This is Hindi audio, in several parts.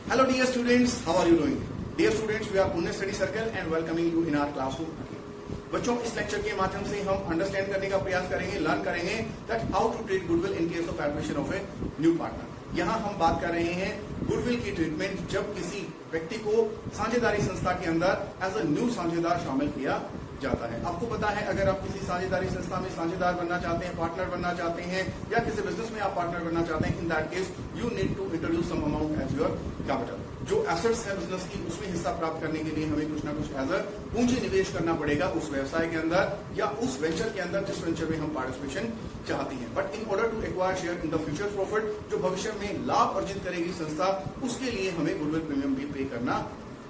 Hello dear students, how are you doing? Dear students, we are Punya Study Circle and welcoming you in our classroom again. बच्चों, इस लेक्चर के माध्यम से हम अंडरस्टैंड करने का प्रयास करेंगे, लर्न करेंगे that how to treat goodwill in case of admission of a new partner. यहाँ हम बात कर रहे हैं गुडविल की ट्रीटमेंट जब किसी व्यक्ति को साझेदारी संस्था के अंदर एज अ न्यू साझेदार शामिल किया जाता है। आपको पता है, अगर आप किसी साझेदारी संस्था में साझेदार बनना चाहते हैं, पार्टनर बनना चाहते हैं, या किसी बिजनेस में आप पार्टनर बनना चाहते हैं, in that case you need to introduce some amount as your capital. जो एसेट्स है बिजनेस की, उसमें हिस्सा प्राप्त करने के लिए हमें कुछ ना कुछ एज अ पूंजी निवेश करना पड़ेगा उस व्यवसाय के अंदर या उस वेंचर के अंदर जिस वेंचर में हम पार्टिसिपेशन चाहती हैं। But in order to acquire share in the future profit, जो भविष्य में लाभ अर्जित करेगी संस्था, उसके लिए हमें गुडविल प्रीमियम भी पे करना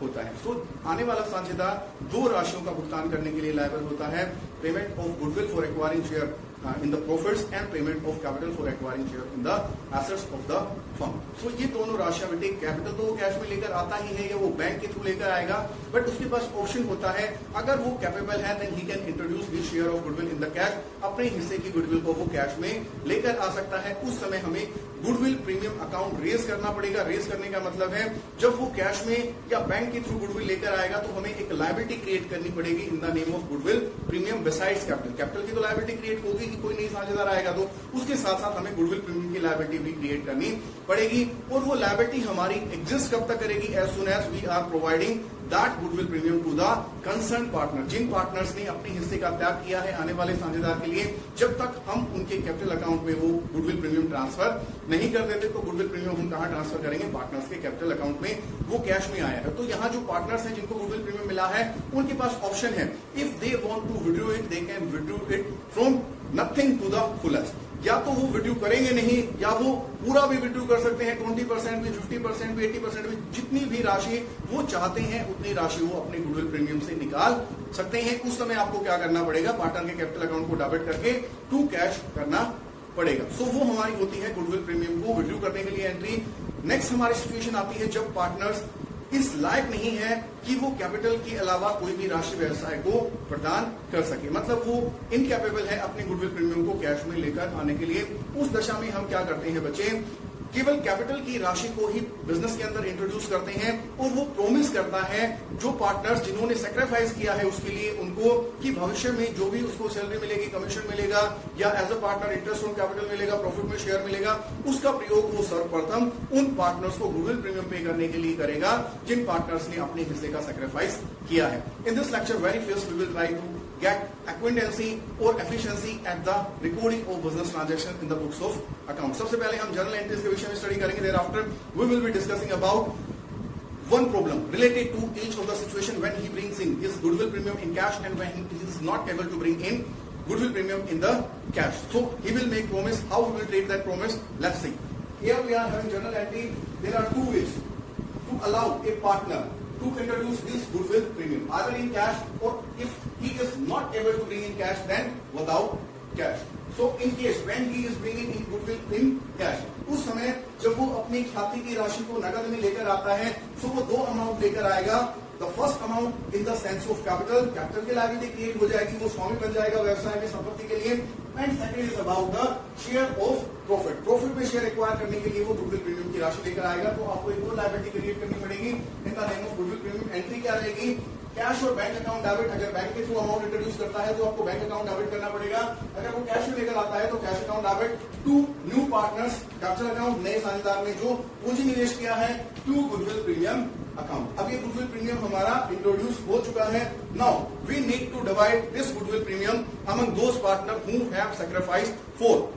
होता है। तो आने वाला साझेदार दो राशियों का भुगतान करने के लिए लायबल होता है, payment of goodwill for acquiring share in the profits and payment of capital for acquiring share in the assets of the firm. So ये दोनों राशियां बेटे, कैपिटल तो वो कैश में लेकर आता ही है या वो बैंक के थ्रू लेकर आएगा, बट उसके पास ऑप्शन होता है, अगर वो कैपेबल है then he can introduce his share of goodwill in the cash. अपने हिस्से की गुडविल को वो कैश में लेकर आ सकता है। उस समय हमें गुडविल प्रीमियम अकाउंट रेज करना पड़ेगा। रेज करने का मतलब है जब वो कैश में या बैंक के थ्रू गुडविल लेकर आएगा तो हमें एक लायबिलिटी क्रिएट करनी पड़ेगी in the name of goodwill premium besides capital. Capital की तो लायबिलिटी क्रिएट होगी कि कोई नई साझेदार आएगा, तो उसके साथ साथ हमें गुडविल प्रीमियम की लायबिलिटी भी क्रिएट करनी पड़ेगी। और वो लायबिलिटी हमारी एग्जिस्ट कब तक करेगी? As soon as we are providing that goodwill premium to the concern partner. जिन पार्टनर्स ने अपने हिस्से का त्याग किया है आने वाले साझेदार के लिए, जब तक हम उनके कैपिटल अकाउंट में वो गुडविल प्रीमियम ट्रांसफर नहीं कर देते, तो गुडविल प्रीमियम हम कहां ट्रांसफर करेंगे? पार्टनर्स के कैपिटल अकाउंट में। वो कैश में आया है तो यहाँ जो पार्टनर्स हैं जिनको गुडविल प्रीमियम मिला है, उनके पास ऑप्शन है, if they want to withdraw it they can withdraw it from nothing to the fullest. या तो वो विड्रॉ करेंगे नहीं, या वो पूरा भी विड्रॉ कर सकते हैं, 20% भी, 50% भी, 80% भी, जितनी भी राशि वो चाहते हैं उतनी राशि वो अपने गुडविल प्रीमियम से निकाल सकते हैं। उस समय आपको क्या करना पड़ेगा? पार्टनर के कैपिटल अकाउंट को डेबिट करके टू कैश करना पड़ेगा। सो वो हमारी होती है गुडविल प्रीमियम को विड्रॉ करने के लिए एंट्री। नेक्स्ट हमारी सिचुएशन आती है जब पार्टनर्स इस लायक नहीं है कि वो कैपिटल के अलावा कोई भी राशि व्यवसाय को प्रदान कर सके, मतलब वो इनकैपेबल है अपने गुडविल प्रीमियम को कैश में लेकर आने के लिए। उस दशा में हम क्या करते हैं बच्चे? केवल कैपिटल की राशि को ही बिजनेस के अंदर इंट्रोड्यूस करते हैं और वो प्रॉमिस करता है जो पार्टनर्स जिन्होंने सैक्रिफाइस किया है उसके लिए उनको, कि भविष्य में जो भी उसको सैलरी मिलेगी, कमीशन मिलेगा, या as a partner interest on capital मिलेगा, प्रॉफिट में शेयर मिलेगा, उसका प्रयोग वो सर्वप्रथम उन पार्टनर्स को गुडविल प्रीमियम पे करने के लिए करेगा जिन पार्टनर्स ने अपने हिस्से का सैक्रिफाइस किया है। In this lecture very first we will try to get acquaintancy or efficiency at the recording of business transaction in the books of account। सबसे पहले हम जर्नल एंट्रीज के विषय में स्टडी करेंगे। thereafter we will be discussing about one problem related to each of the situation when he brings in his goodwill premium in cash and when he is not able to bring in goodwill premium in the cash। So he will make promise. How we will treat that promise? Let's see. Here we are having journal entry. There are two ways to allow a partner to introduce this goodwill premium, either in cash or if he is not able to bring in cash then without cash। So in case when he is bringing in goodwill in cash, उस समय जब वो अपनी ख्याति की राशि को नकद में लेकर आता है, so वो दो अमाउंट लेकर आएगा। The first amount in the sense of capital, capital की लायबिलिटी क्रिएट हो जाएगी, वो स्वामी बन जाएगा व्यवसाय की संपत्ति के लिए। And second is about the share of profit. Profit में शेयर एक्वायर करने के लिए वो गुडविल प्रीमियम की राशि लेकर आएगा, तो आपको एक और लायबिलिटी क्रिएट करनी पड़ेगी in the name of goodwill premium. Entry क्या रहेगी? कैश और बैंक अकाउंट डेबिट। अगर बैंक के थ्रू अमाउंट इंट्रोड्यूस करता है तो आपको बैंक अकाउंट डेबिट करना पड़ेगा। अगर वो कैश में लेकर आता है तो cash account debit to new partners, capital account नए साझेदार ने जो पूंजी निवेश किया है, टू गुडविल प्रीमियम अकाउंट। अब ये गुडविल प्रीमियम हमारा इंट्रोड्यूस हो चुका है। Now we need to divide this goodwill premium among those partner who have sacrificed for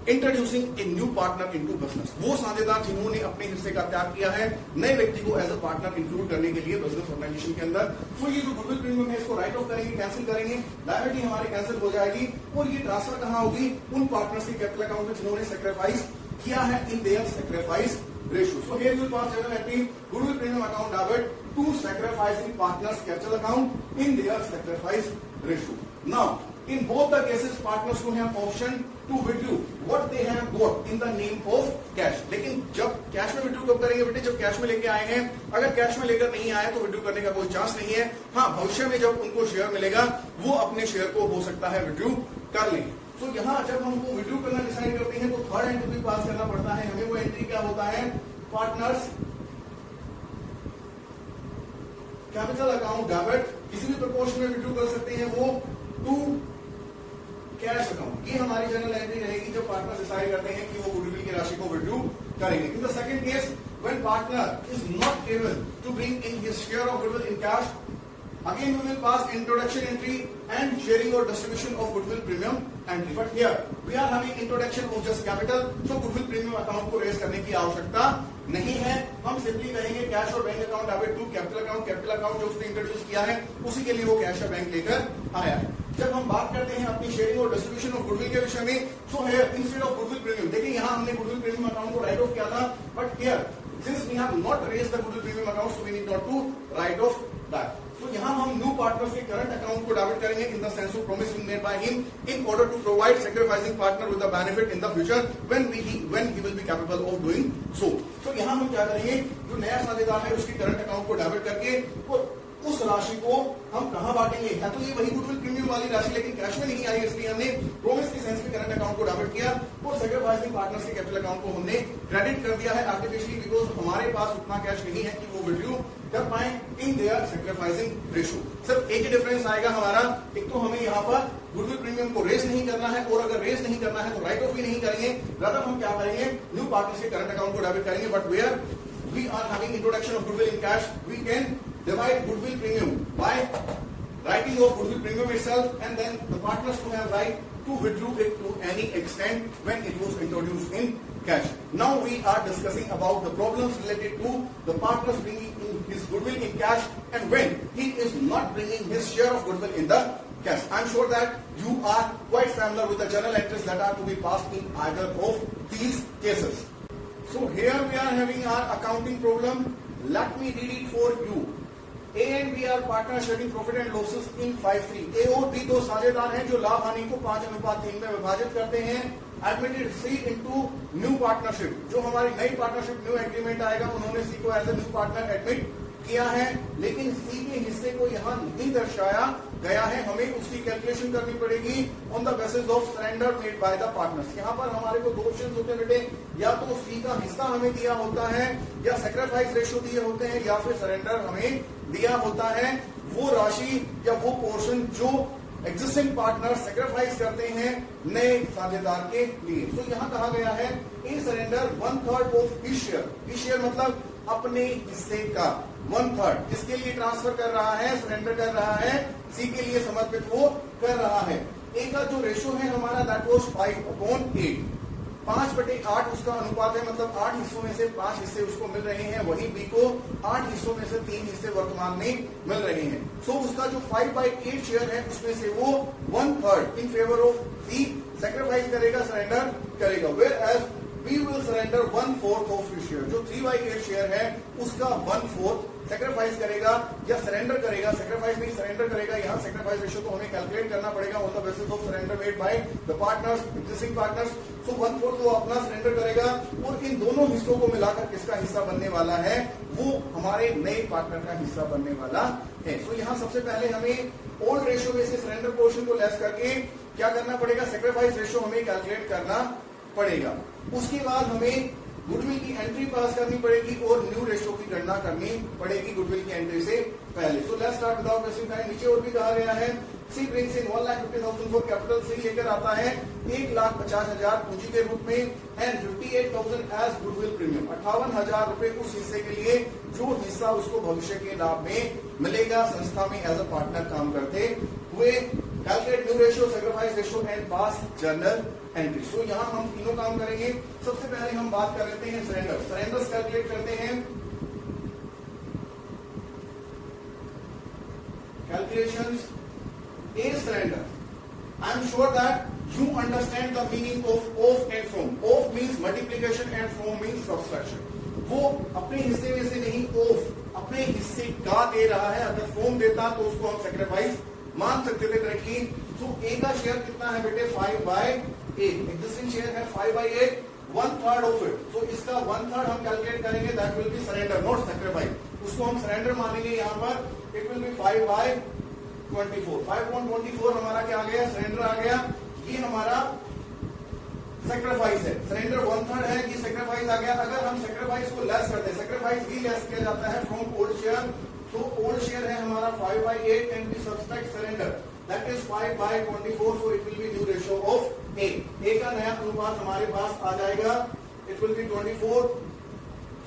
introducing a new partner into business. वो साझेदार जिन्होंने अपने हिस्से का त्याग किया है नए व्यक्ति को एज अ पार्टनर इंक्लूड करने के लिए बिजनेस ऑर्गेनाइजेशन के अंदर। तो ये जो गुडविल प्रीमियम है इसको राइट ऑफ करेंगे, कैंसिल करेंगे, लायबिलिटी हमारी कैंसिल हो जाएगी और ये ट्रांसफर कहां होगी? उन पार्टनर्स के कैपिटल अकाउंट में जिन्होंने सैक्रिफाइस किया है in their sacrifice ratio। So here you will pass journal entry goodwill premium account debit to sacrificing partners capital account in their sacrifice ratio। Now in both the cases partners को have option to withdraw what they have got in the name of cash। लेकिन जब कैश में विड्रॉ कब करेंगे बेटे? जब कैश में लेके आए हैं। अगर कैश में लेकर नहीं आए तो विड्रॉ करने का कोई चांस नहीं है। हाँ, भविष्य में जब उनको शेयर मिलेगा वो अपने शेयर को हो सकता है विड्रॉ कर लेंगे। तो यहाँ जब हमको विड्रॉ करना डिसाइड करते हैं तो थर्ड एंट्री पास करना पड़ता है हमें। वो एंट्री क्या होता है? पार्टनर्स कैपिटल अकाउंट डेबिट किसी भी प्रोपोर्शन में विड्रू कर सकते हैं वो टू कैश अकाउंट। ये हमारी जनरल एंट्री रहेगी जब पार्टनर डिसाइड करते हैं कि वो गुडविल की राशि को विड्रू करेंगे। In the second case when partner is not able to bring in his share of goodwill in cash, again we will pass introduction entry and sharing or distribution of goodwill premium entry, but here we are having introduction of just capital, so goodwill premium account को रेज करने की आवश्यकता नहीं है। हम सिंपली कहेंगे कैश और bank account debit to capital account जो उसने इंट्रोड्यूस किया है उसी के लिए वो कैश और बैंक लेकर आया है। जब हम बात करते हैं अपनी शेयरिंग और डिस्ट्रीब्यूशन ऑफ गुडविल के विषय में, so here instead of goodwill premium, देखिए यहां हमने गुडविल प्रीमियम अकाउंट को राइट ऑफ किया था, but here since we have not raised the goodwill premium account, so we need not to write off that. So यहाँ हम न्यू पार्टनर के करंट अकाउंट को डेबिट करेंगे in the sense of promise made by him in order to provide sacrificing partner with the benefit in the future when he will be capable of doing so. तो यहाँ हम क्या करेंगे, जो नया साझेदार है उसकी करंट अकाउंट को डेबिट करके और उस राशि को हम कहां बांटेंगे, है तो ये वही गुडविल प्रीमियम वाली राशि लेकिन कैश में नहीं आई, इसलिए हमने प्रोमिस के सेंस में करंट अकाउंट को डेबिट किया और सैक्रिफाइसिंग पार्टनर्स के कैपिटल अकाउंट को हमने क्रेडिट कर दिया है आर्टिफिशियली, बिकॉज हमारे पास उतना कैश नहीं है कि वो विड्रू कर पाए इन देयर सैक्रिफाइसिंग रेशियो। सिर्फ एक ही डिफरेंस आएगा हमारा, एक तो हमें यहाँ पर गुडविल प्रीमियम को रेज नहीं करना है और अगर रेज नहीं करना है तो राइट ऑफ भी नहीं करेंगे, रादर हम क्या करेंगे, न्यू पार्टनर्स के करंट अकाउंट को डेबिट करेंगे, but where we are having introduction of goodwill in cash, we can divide goodwill premium by writing of goodwill premium itself and then the partners will have right to withdraw it to any extent when it was introduced in cash. Now we are discussing about the problems related to the partners bringing in his goodwill in cash and when he is not bringing his share of goodwill in the cash. I am sure that you are quite familiar with the journal entries that are to be passed in either of these cases. So here we are having our accounting problem. Let me read it for you. A and B are partners sharing profit and losses in 5-3. A और B दो साझेदार हैं जो लाभ हानि को 5:3 में विभाजित करते हैं। Admitted C into new partnership, जो हमारी नई पार्टनरशिप न्यू एग्रीमेंट आएगा उन्होंने C को as a new partner admit किया है, लेकिन C के हिस्से को यहाँ नहीं दर्शाया गया है, हमें उसकी कैलकुलेशन करनी पड़ेगी on the basis of surrender made by the partners. यहाँ पर हमारे को दो ऑप्शन होते हैं बेटे, या तो C का हिस्सा हमें दिया होता है या सैक्रिफाइस रेशियो दिए होते हैं या फिर सरेंडर हमें दिया होता है, वो राशि या वो पोर्शन जो एग्जिस्टिंग पार्टनर सैक्रिफाइस करते हैं नए साझेदार के लिए। तो यहाँ कहा गया है ए सरेंडर 1/3 ऑफ हिज शेयर मतलब अपने हिस्से का 1/3 किसके लिए ट्रांसफर कर रहा है, सरेंडर कर रहा है, सी के लिए समर्पित वो कर रहा है। ए का जो रेशियो है हमारा दैट वाज 5/8, 5/8 उसका अनुपात है, मतलब 8 हिस्सों में से 5 हिस्से उसको मिल रहे हैं, वही बी को 8 हिस्सों में से 3 हिस्से वर्तमान में मिल रहे हैं। सो उसका जो 5/8 शेयर है उसमें से वो 1/3 in favour of C sacrifice करेगा, सरेंडर करेगा, whereas B will surrender 1/4 of his share, जो 3/8 शेयर है उसका 1/4 सैक्रिफाइस करेगा या सरेंडर करेगा, सैक्रिफाइस नहीं सरेंडर करेगा। यहाँ सैक्रिफाइस रेशियो तो हमें कैलकुलेट करना पड़ेगा on the basis of surrender made by the partners, existing partners. So 1/4 वो अपना सरेंडर करेगा और इन दोनों हिस्सों को मिलाकर किसका हिस्सा बनने वाला है, वो हमारे नए पार्टनर का हिस्सा बनने वाला है। सो यहाँ सबसे पहले हमें ओल्ड रेशियो में से सरेंडर पोर्शन को लेस करके क्या करना पड़ेगा, सैक्रिफाइस रेशियो हमें कैलकुलेट करना पड़ेगा। उसके बाद हमें गुडविल की एंट्री पास करनी पड़ेगी और न्यू रेशियो की गणना करनी पड़ेगी गुडविल की एंट्री से पहले। So let's start without wasting time. नीचे और भी कहा गया है सी ब्रिंग्स इन 1,50,000 फॉर कैपिटल, सी लेकर आता है 1,50,000 पूंजी के रूप में एंड 58,000 एज गुडविल प्रीमियम, 58,000 रुपए उस हिस्से के लिए जो हिस्सा उसको भविष्य के लाभ में मिलेगा संस्था में एज अ पार्टनर काम करते हुए। Calculate new ratio, sacrifice ratio and pass journal entry. So यहाँ हम तीनों काम करेंगे। सबसे पहले हम बात कर लेते हैं सरेंडर, सरेंडर्स कैलकुलेट करते हैं। Calculations A surrender, I am sure that you understand the meaning of and from. Of means multiplication and from means subtraction. वो अपने हिस्से में से नहीं, ऑफ अपने हिस्से का दे रहा है, अगर फ्रॉम देता तो उसको हम सैक्रिफाइस मान सकते थे डायरेक्टली। तो ए का शेयर कितना है बेटे, 5/8, एग्जिस्टिंग शेयर है 5/8, 1/3 ऑफ इट। तो इसका 1/3 हम कैलकुलेट करेंगे, that will be surrender not sacrifice, उसको हम सरेंडर मानेंगे। यहाँ पर इट विल बी 5/24, 5/24 हमारा क्या आ गया, सरेंडर आ गया। ये हमारा सैक्रिफाइस है, सरेंडर 1/3 है, ये सैक्रिफाइस आ गया। अगर हम सैक्रिफाइस को लेस करते हैं, सैक्रिफाइस भी लेस किया जाता है from old share So old share है हमारा 5/8 and we suspect surrender. That is 5/24. So it will be new ratio of A. A का नया अनुपात हमारे पास आ जाएगा. It will be 24.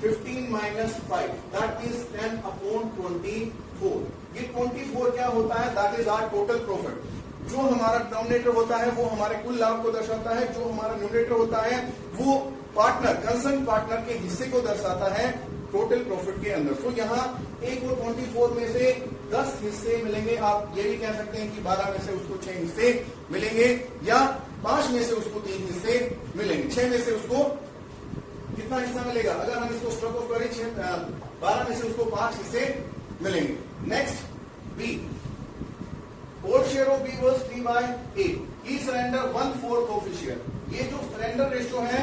15 minus 5. That is 10/24. ये 24 क्या होता है? That is our total profit. जो हमारा डिनोमिनेटर होता है वो हमारे कुल लाभ को दर्शाता है. जो हमारा न्यूमरेटर होता है वो पार्टनर, कंसर्न पार्टनर के हिस्से को दर्शाता है टोटल प्रॉफिट के अंदर. तो यहाँ A को 24 में से 10 हिस्से मिलेंगे. आप ये भी कह सकते हैं कि 12 में से उसको 6 हिस्से मिलेंगे या 5 में से उसको 3 हिस्से मिलेंगे. 6 में से उसको कितना हिस्सा मिलेगा? अगर हम इसको स्ट्रक ऑफ करें 12 में से उसको 5 हिस्से मिलेंगे. Next B. Old share of B was 3/8. He surrender 1/4 of his share. ये जो सरेंडर रेशियो है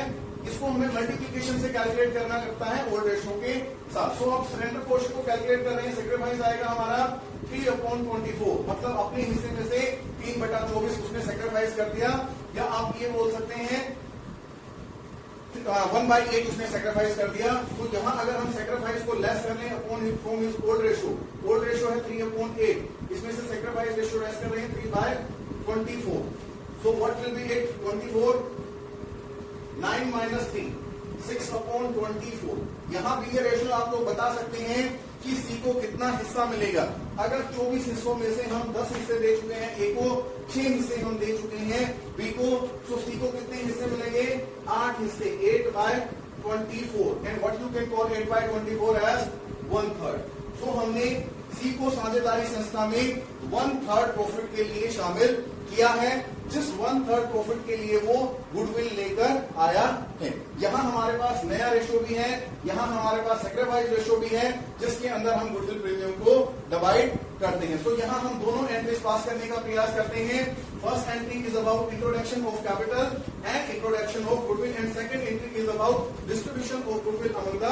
इसको हमें मल्टीप्लीकेशन से कैलकुलेट करना लगता है ओल्ड रेशियो के साथ. सो आप सरेंडर पोर्शन को कैलकुलेट कर रहे हैं. सेक्रीफाइस आएगा हमारा 3/24. मतलब अपने हिस्से में से 3/24 उसने सेक्रीफाइस कर दिया. या आप ये बोल सकते हैं 1/8 उसने सेक्रीफाइस कर दिया. तो यहाँ अगर हम सेक्रीफाइस को लेस कर लें upon from his old ratio है 3/8. इसमें से सेक्रीफाइस रेशियो लेस कर रहे हैं 3/24. So what will be it? 24. 9 minus 3. 6/24. यहाँ भी ये रेशियो आप लोग बता सकते हैं कि C को कितना हिस्सा मिलेगा. अगर 24 हिस्सों में से हम 10 हिस्से दे चुके हैं, A को 6 हिस्से हम दे चुके हैं, B को, तो C को कितने हिस्से मिलेंगे? 8 हिस्से. 8/24. And what you can call 8/24 as 1/3. So हमने C को साझेदारी संस्था में 1/3 प्रॉफिट के लिए शामिल किया है, जिस 1/3 प्रॉफिट के लिए वो गुडविल लेकर आया है. यहाँ हमारे पास नया रेशियो भी है, यहाँ हमारे पास सेक्रीफाइस रेशियो भी है, जिसके अंदर हम गुडविल प्रीमियम को डिवाइड करते हैं. तो यहाँ हम दोनों एंट्रीज पास करने का प्रयास करते हैं. First entry is about introduction of capital and introduction of goodwill and second entry is about distribution of goodwill among the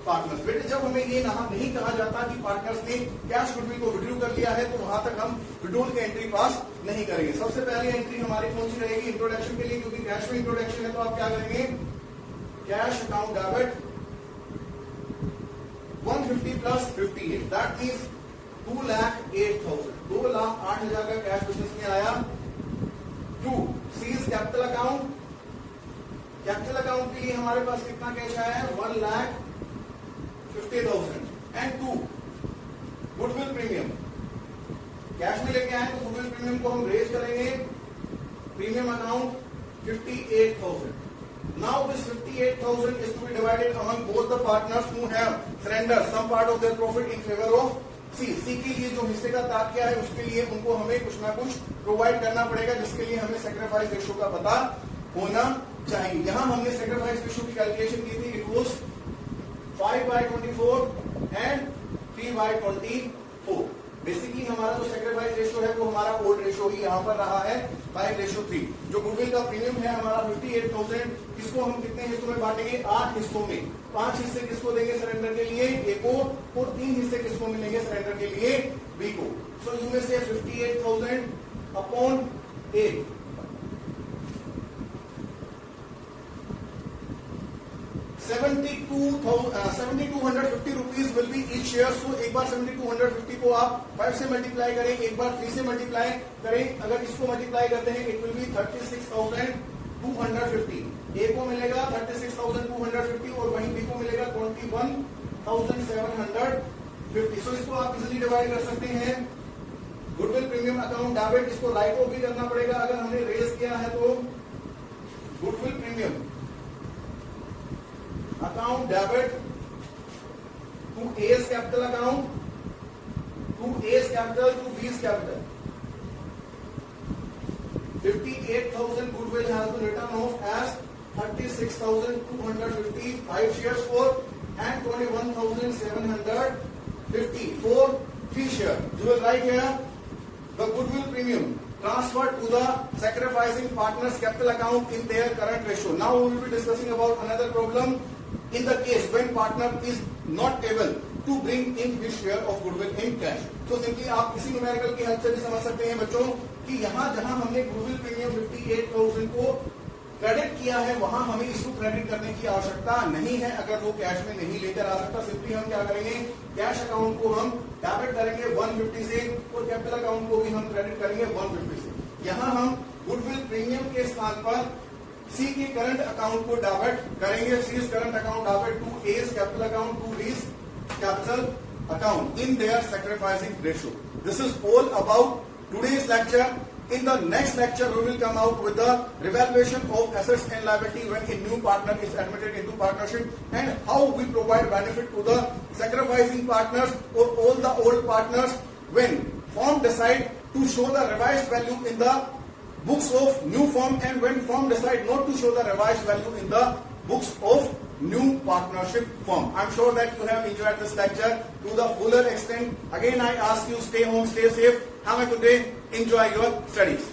partners. बेटे जब हमें ये नहीं कहा जाता कि पार्टनर्स ने कैश गुडविल को विड्रू कर लिया है तो वहां तक हम विड्रॉल की एंट्री पास नहीं करेंगे. सबसे पहले एंट्री हमारी कौन सी रहेगी? इंट्रोडक्शन के लिए, क्योंकि कैश में इंट्रोडक्शन है तो आप क्या करेंगे? Cash account debit 150 plus 58. That means 2,08,000. 2,08,000 का कैश बिजनेस में आया. 2. Seize capital account. Capital account के लिए हमारे पास कितना कैश आया है? 1,50,000. एंड 2. Goodwill premium. कैश में लेके आए तो गुडविल प्रीमियम को हम रेज करेंगे. Premium account 58,000. Now this 58,000 is to be divided among both the partners who have surrendered some part of their profit in favor of C. C के लिए जो हिस्से का ताकिया है उसके लिए उनको हमें कुछ ना कुछ प्रोवाइड करना पड़ेगा, जिसके लिए हमें सेक्रीफाइस रेशियो का पता होना चाहिए. यहाँ हमने सेक्रीफाइस रेशियो की कैलकुलेशन की थी. It was 5/24 and 3/24. बेसिकली हमारा जो सेक्रीफाइस रेशियो है वो हमारा ओल्ड रेशियो ही यहाँ पर रहा है 5/3. जो गुडविल का प्रीमियम है हमारा 58,000. इसको हम कितने हिस्सों में बांटेंगे? 8 हिस्सों में. 5 हिस्से किसको देंगे सरेंडर के लिए? A को. और 3 हिस्से किसको मिलेंगे सरेंडर के लिए? B को. सो यू में से 58,000 upon 8. 7,250 rupees will be each share. So एक बार 7,250 को आप 5 से मल्टीप्लाई करें, एक बार 3 से मल्टीप्लाई करें. अगर इसको मल्टीप्लाई करते हैं इट विल बी 36,250. ए को मिलेगा 36,250 और वहीं बी को मिलेगा 21,750. सो इसको आप इजिली डिवाइड कर सकते हैं. गुडविल प्रीमियम अकाउंट डेबिट, इसको राइट ऑफ भी करना पड़ेगा अगर हमने रेज किया है तो. Goodwill premium account debit to A's capital account, to A's capital, to B's capital. 58,000 goodwill has been written off as 36,250 5 shares for and 21,750 for 3 shares. You will write here the goodwill premium transferred to the sacrificing partners capital account in their current ratio. Now we will be discussing about another problem. In the case when partner is not able to bring in his share of goodwill in cash. तो सिंपली आप इसी न्यूमेरिकल की हेल्प से भी समझ सकते हैं बच्चों कि यहाँ जहां हमने गुडविल प्रीमियम 58,000 को क्रेडिट किया है वहां हमें इसको क्रेडिट करने की आवश्यकता नहीं है। अगर वो कैश में नहीं लेकर आ सकता, सिंपली हम क्या करेंगे, कैश अकाउंट को हम डेबिट करेंगे 150 से और कैपिटल अकाउंट को भी हम क्रेडिट करेंगे 150 से। यहां हम गुडविल प्रीमियम के स्थान पर सी के करंट अकाउंट को डेबिट करेंगे। C is current account debit to A's capital account to B's capital account in their sacrificing ratio. This is all about today's lecture. In the next lecture, we will come out with the revaluation of assets and liability when a new partner is admitted into partnership and how we provide benefit to the sacrificing partners or all the old partners when firm decide to show the revised value in the books of new firm and when firm decide not to show the revised value in the books of new partnership firm. I'm sure that you have enjoyed this lecture to the fuller extent. Again, I ask you, stay home, stay safe. Have a good day. Enjoy your studies.